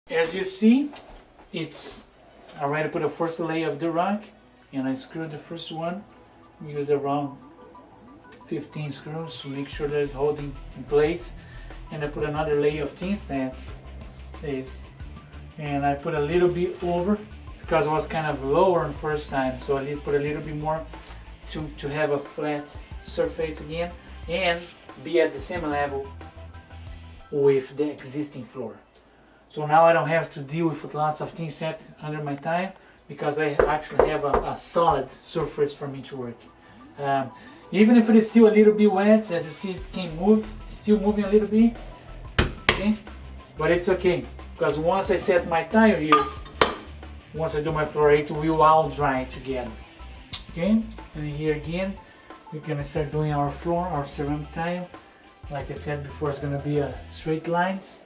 As you see, it's I already put a first layer of the rock, and I screwed the first one. Use around 15 screws to make sure that it's holding in place. And I put another layer of tin sets, and I put a little bit over because it was kind of lower the first time, so I did put a little bit more to have a flat surface again and be at the same level with the existing floor. So now I don't have to deal with lots of tin set under my tile because I actually have a solid surface for me to work. Even if it is still a little bit wet, as you see it can move, still moving a little bit, okay? But it's okay, because once I set my tile here, once I do my floor, it will all dry together, okay? And here again, we're gonna start doing our floor, our ceramic tile. Like I said before, it's gonna be straight lines.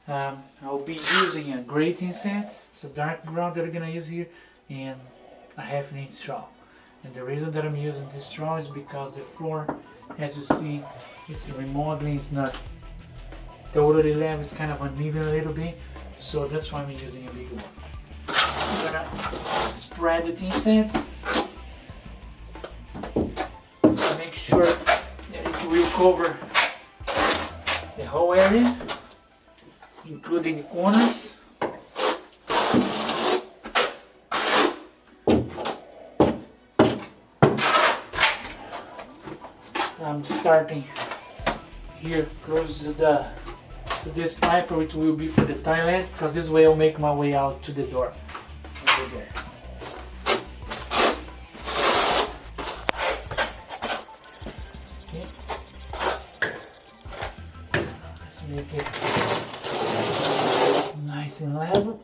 I'll be using a gray tin set, it's a dark brown that I'm gonna use here, and a ½ inch straw. And the reason that I'm using this straw is because the floor, as you see, it's remodeling, it's not totally level, it's kind of uneven a little bit, so that's why I'm using a big one. I'm gonna spread the tin set, make sure that it will cover the whole area, including the corners. I'm starting here close to this pipe, which will be for the toilet, because this way I'll make my way out to the door over there. Okay. Let's make it nice and level.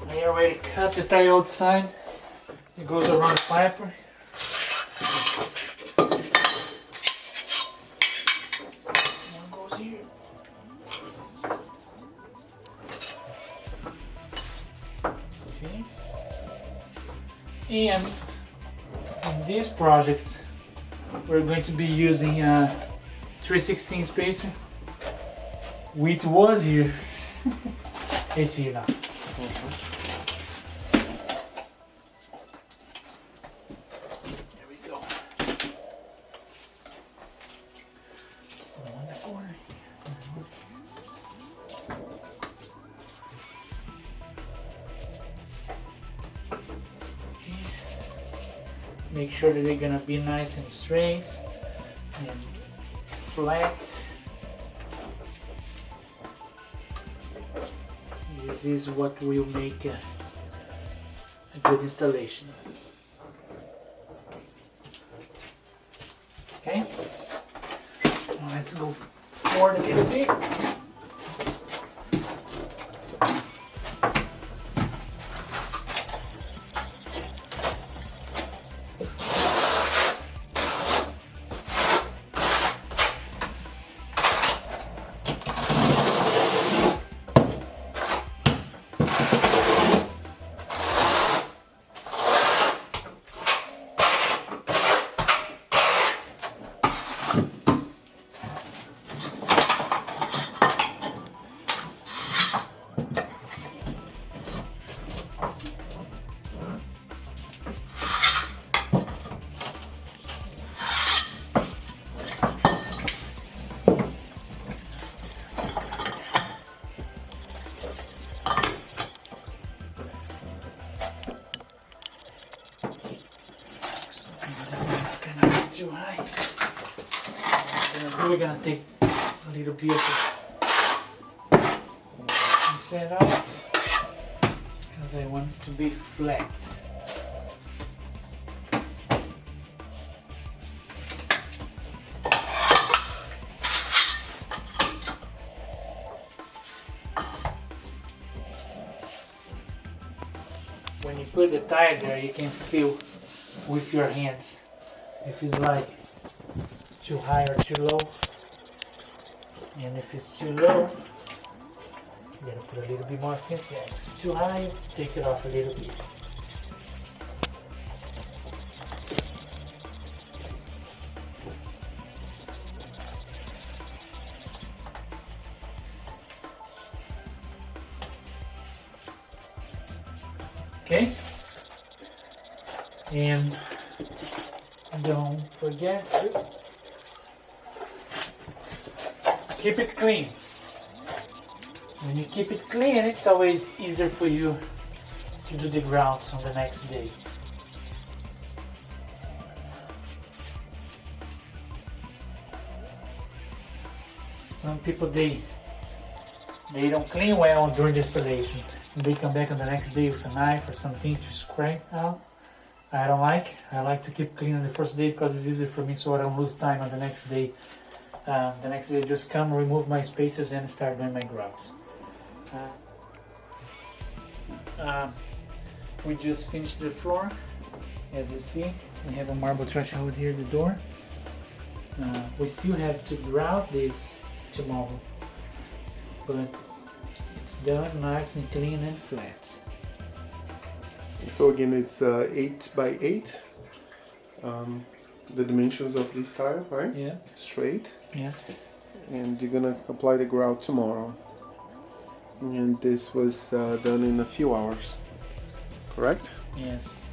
I already cut the tile outside. It goes around the pipe. One goes here. Okay. And in this project, we're going to be using a 3/16 spacer, which was here. It's here now. There we go. One in the corner. Make sure that they're gonna be nice and straight and flat. This is what will make a good installation. Okay, now let's go forward a little bit. we're gonna take a little bit and set off because I want it to be flat. When you put the tile there, you can feel with your hands if it's like too high or too low. And if it's too low, you're gonna put a little bit more tensile. If it's too high, take it off a little bit. Okay, and don't forget to keep it clean. When you keep it clean, it's always easier for you to do the grouts on the next day. Some people they don't clean well during the installation. They come back on the next day with a knife or something to scrape out. I don't like. I like to keep clean on the first day because it's easier for me, so I don't lose time on the next day. The next day, just come, remove my spacers, and start doing my grouts. We just finished the floor. As you see, we have a marble threshold here at the door. We still have to grout this tomorrow, but it's done nice and clean and flat. So again, it's 8 by 8. The dimensions of this tile, right? Yeah. Straight. Yes. And you're gonna apply the grout tomorrow. And this was done in a few hours, correct? Yes.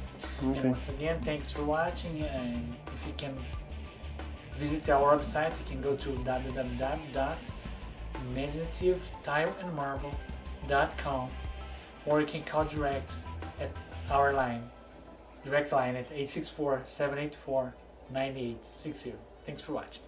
Okay. And once again, thanks for watching. And if you can visit our website, you can go to www.imaginativetile-and-marble.com, or you can call direct at our direct line at 864-784-9860. Thanks for watching.